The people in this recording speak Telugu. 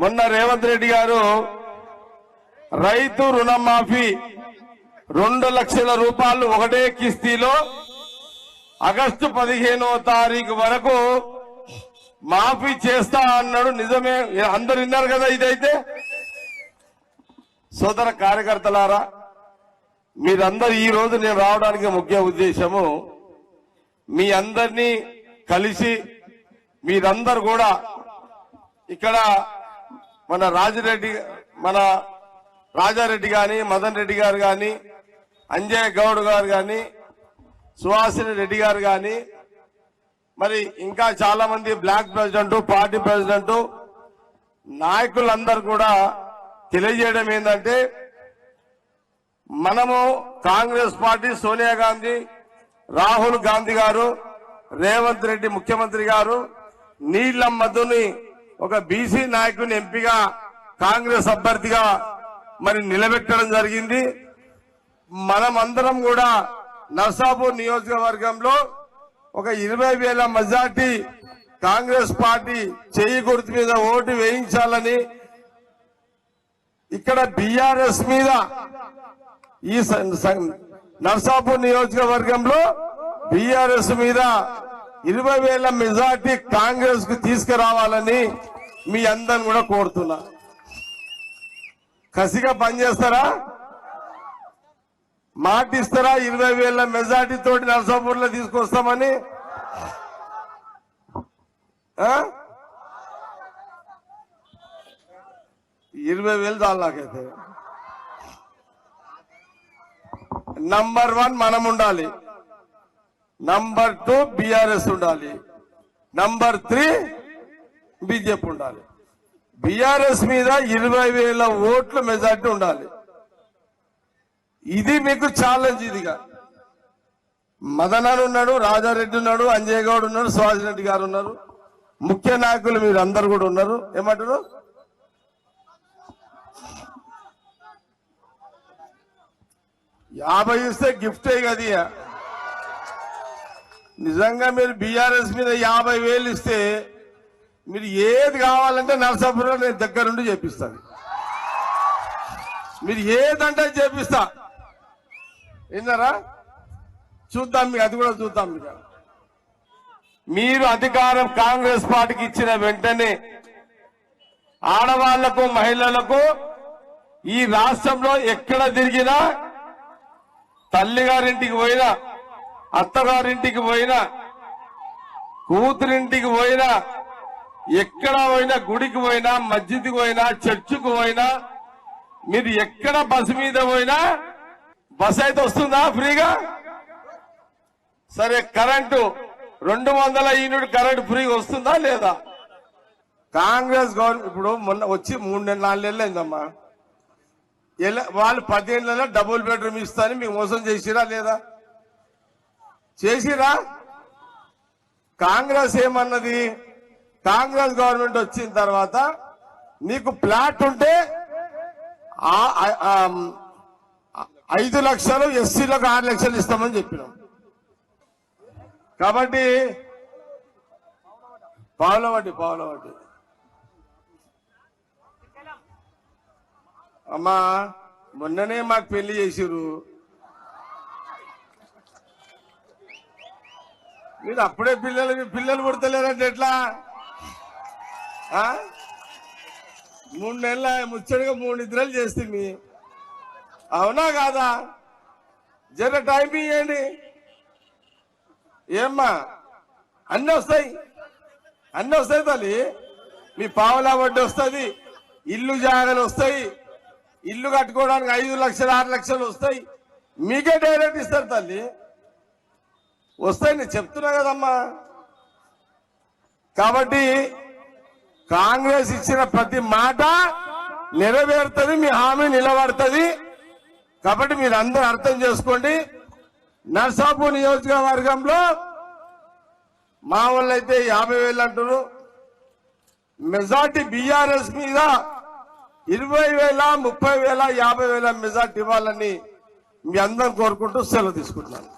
మొన్న రేవంత్ రెడ్డి గారు రైతు రుణమాఫీ 2 లక్షల రూపాయలు ఒకటే కిస్తీలో ఆగస్టు 15వ తారీఖు వరకు మాఫీ చేస్తా అన్నాడు. నిజమే, అందరు విన్నారు కదా. ఇదైతే సోదర కార్యకర్తలారా, మీరందరూ ఈ రోజు నేను రావడానికి ముఖ్య ఉద్దేశము మీ అందరినీ కలిసి మీరందరూ కూడా ఇక్కడ మన రాజారెడ్డి గాని, మదన్ రెడ్డి గారు గాని, అంజయ్ గౌడ్ గారు గాని, సుహాసిని రెడ్డి గారు గాని, మరి ఇంకా చాలా మంది బ్లాక్ ప్రెసిడెంట్, పార్టీ ప్రెసిడెంట్ నాయకులందరూ కూడా తెలియజేయడం ఏంటంటే, మనము కాంగ్రెస్ పార్టీ సోనియా గాంధీ, రాహుల్ గాంధీ గారు, రేవంత్ రెడ్డి ముఖ్యమంత్రి గారు నీలం మధుని ఒక బీసీ నాయకుని ఎంపీగా కాంగ్రెస్ అభ్యర్థిగా మరి నిలబెట్టడం జరిగింది. మనమందరం కూడా నర్సాపూర్ నియోజకవర్గంలో ఒక 20,000 మెజార్టీ కాంగ్రెస్ పార్టీ చేయి గుర్తు మీద ఓటు వేయించాలని, ఇక్కడ బీఆర్ఎస్ మీద ఈ నర్సాపూర్ నియోజకవర్గంలో బీఆర్ఎస్ మీద 20,000 మెజార్టీ కాంగ్రెస్ కు తీసుకురావాలని మీ అందరిని కూడా కోరుతున్నా. కసిగా పనిచేస్తారా? మాట ఇస్తారా? 20,000 మెజార్టీ తోటి నర్సాపూర్ లో తీసుకొస్తామని. 20,000 చాలు నాకైతే. నంబర్ 1 మనం ఉండాలి, నంబర్ 2 బీఆర్ఎస్ ఉండాలి, నంబర్ 3 బీజేపీ ఉండాలి. బీఆర్ఎస్ మీద 20,000 ఓట్ల మెజార్టీ ఉండాలి. ఇది మీకు ఛాలెంజ్. ఇదిగా మదనాడు ఉన్నాడు, రాజారెడ్డి ఉన్నాడు, అంజయ్ గౌడ్ ఉన్నాడు, సుహాస్ రెడ్డి గారు ఉన్నారు, ముఖ్య నాయకులు మీరు అందరు కూడా ఉన్నారు. ఏమంటారు? యాభై ఇస్తే గిఫ్టే కదా. నిజంగా మీరు బీఆర్ఎస్ మీద 50,000 ఇస్తే మీరు ఏది కావాలంటే నర్సాపురంలో నేను దగ్గరుండి చేపిస్తాను. మీరు ఏదంటే చేపిస్తా. విన్నారా? చూద్దాం, మీకు అది కూడా చూద్దాం. మీరు అధికారం కాంగ్రెస్ పార్టీకి ఇచ్చిన వెంటనే ఆడవాళ్లకు, మహిళలకు ఈ రాష్ట్రంలో ఎక్కడ తిరిగినా, తల్లిగారింటికి పోయినా, అత్తగారింటికి పోయినా, కూతురింటికి పోయినా, ఎక్కడ పోయినా, గుడికి పోయినా, మస్జిద్కి పోయినా, చర్చికి పోయినా, మీరు ఎక్కడ బస్సు మీద పోయినా బస్ అయితే వస్తుందా ఫ్రీగా? సరే, కరెంటు 200 యూనిట్ కరెంటు ఫ్రీగా వస్తుందా లేదా? కాంగ్రెస్ గవర్నమెంట్ ఇప్పుడు మొన్న వచ్చి 3-4 నెలలు అయిందమ్మా. వాళ్ళు 10 ఏళ్లలో డబుల్ బెడ్రూమ్ ఇస్తారని మీకు మోసం చేసిరా లేదా? చేసిరా? కాంగ్రెస్ ఏమన్నది? కాంగ్రెస్ గవర్నమెంట్ వచ్చిన తర్వాత నీకు ప్లాట్ ఉంటే 5 లక్షలు, ఎస్సీలకు 6 లక్షలు ఇస్తామని చెప్పినాం. కాబట్టి పావుల వడ్డీ అమ్మా, మొన్ననే మాకు పెళ్లి చేసిరు. మీరు అప్పుడే పిల్లలు పుడతలేరంటే ఎట్లా? 3 నెలల ముచ్చడిగా 3 నిద్రలు చేస్తుంది. అవునా కాదా? జర టైం ఇవ్వండి. ఏమ్మా, అన్నీ వస్తాయి తల్లి. మీ పావులా వడ్డీ వస్తుంది, ఇల్లు జాగాలు వస్తాయి, ఇల్లు కట్టుకోవడానికి 5 లక్షలు 6 లక్షలు వస్తాయి. మీకే డైరెక్ట్ ఇస్తారు తల్లి. వస్తాయి, నేను చెప్తున్నా కదమ్మా. కాబట్టి కాంగ్రెస్ ఇచ్చిన ప్రతి మాట నెరవేరుతుంది, మీ హామీ నిలబడుతుంది. కాబట్టి మీరు అందరూ అర్థం చేసుకోండి. నర్సాపూర్ నియోజకవర్గంలో మా వాళ్ళైతే 50,000 అంటారు. మెజార్టీ బీఆర్ఎస్ మీద 20,000, 30,000, 50,000 మెజార్టీ ఇవ్వాలని మీ అందరం కోరుకుంటూ సెలవు తీసుకుంటున్నాను.